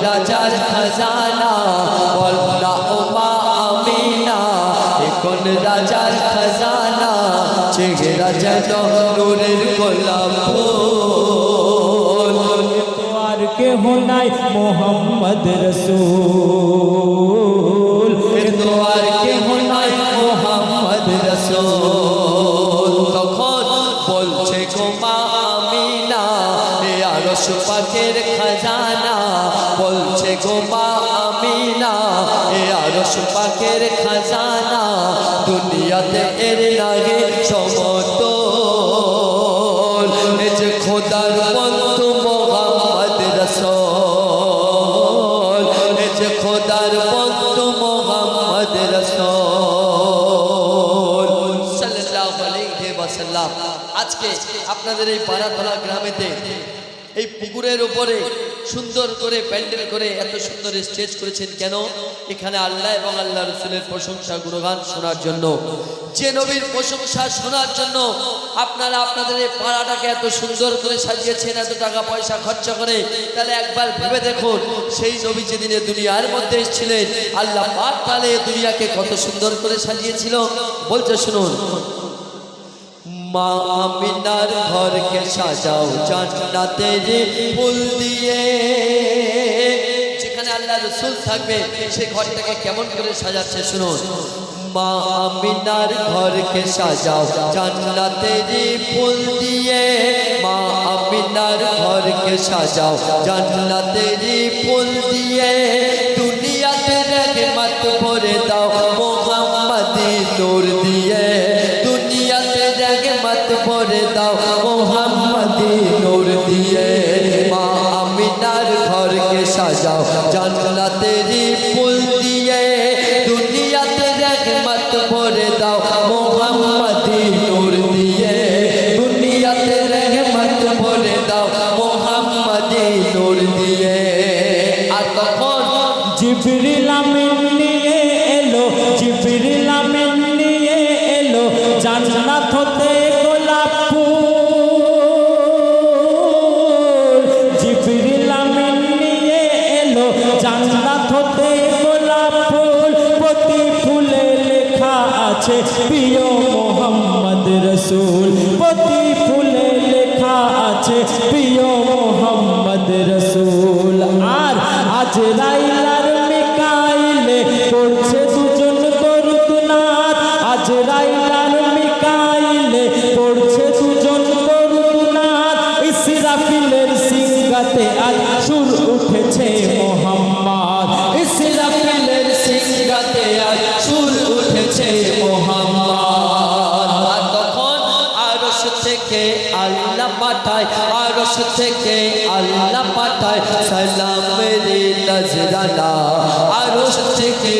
রাজার খাজানা বল না ও মা আমিনা কোন রাজার খাজানা চেহারা যেন নূরের গোলাপ ফুল তো আর কেহ নাই মোহাম্মদ রসূল তো আর কেহ নাই মোহাম্মদ রসূল তখন বলছে গো মা আমিনা এ আরশ পাকের খাজানা বলছে গো মা আমিনা এ আরশ পাকের খাজানা দুনিয়াতে এর লাগে সমতল এ যে খোদার বন্ধু মোহাম্মদ রসূল এ যে খোদার বন্ধু মোহাম্মদ রসূল সাল্লাল্লাহু আলাইহি ওয়াসাল্লাম। আজকে আপনাদের এই পাড়াতলা গ্রামেতে এই পুকুরের উপরে সুন্দর করে প্যান্ডেল করে এত সুন্দর স্টেজ করেছেন কেন? এখানে আল্লাহ এবং আল্লাহ রসুলের প্রশংসা গুণগান শোনার জন্য, যে নবীর প্রশংসা শোনার জন্য আপনারা আপনাদের এই পাড়াটাকে এত সুন্দর করে সাজিয়েছেন, এত টাকা পয়সা খরচা করে। তাহলে একবার ভেবে দেখুন, সেই নবী যেদিনে দুনিয়ার মধ্যে এসেছিলেন, আল্লাহ পাক তাহলে দুনিয়াকে কত সুন্দর করে সাজিয়েছিল। বলতে শুনুন, মা আমিনার ঘরকে সাজাও জান্নাতের ফুল দিয়ে। যেখানে আল্লাহ রসুল থাকবে সেই ঘরটাকে কেমন করে সাজাচ্ছে শুনুন। মা আমিনার ঘরকে সাজাও জান্নাতের ফুল দিয়ে। মা আমিনার ঘরকে সাজাও জান্নাতের ফুল দিয়ে। দুনিয়াতে রহমত ভরে দাও মোহাম্মদি নূর দিয়ে। দুনিয়াতে রহমত ভরে দাও মোহাম্মদি নূর দিয়ে। মা আমিনার ঘরকে সাজাও জান্নাতের ফুল দিয়ে। দুনিয়াতে রহমত ভরে দাও মোহাম্মদি নূর দিয়ে। দুনিয়াতে রহমত ভরে দাও মোহাম্মদি নূর দিয়ে। আর তখন জিবরিল আমিন নিয়ে এলো, জিবরিল আমিন নিয়ে এলো জান্নাত হতে গোলাপ ফুল। জিবরিল আমিন নিয়ে এলো জান্নাত হতে গোলাপ ফুল। প্রতি ফুলে লেখা আছে প্রিয় মোহাম্মদ রসূল। প্রতি ফুলে লেখা আছে প্রিয় মোহাম্মদ রসূল। আর আজরাইল মিকাইলে পড়ছে দুজন দরুদ নাথ। আজরাইল মিকাইলে পড়ছে দুজন দরুদ নাথ। ইসরাফিলের সিংহাতে আজ সুর উঠেছে মোহাম্মদ। ইসরাফিলের সিংহাতে আজ সুর উঠেছে মোহাম্মদ। আর তখন আরশ থেকে আল্লাহ পাঠায়, আরশ থেকে আল্লাহ পাঠায় সালামের নজরানা। আরশ থেকে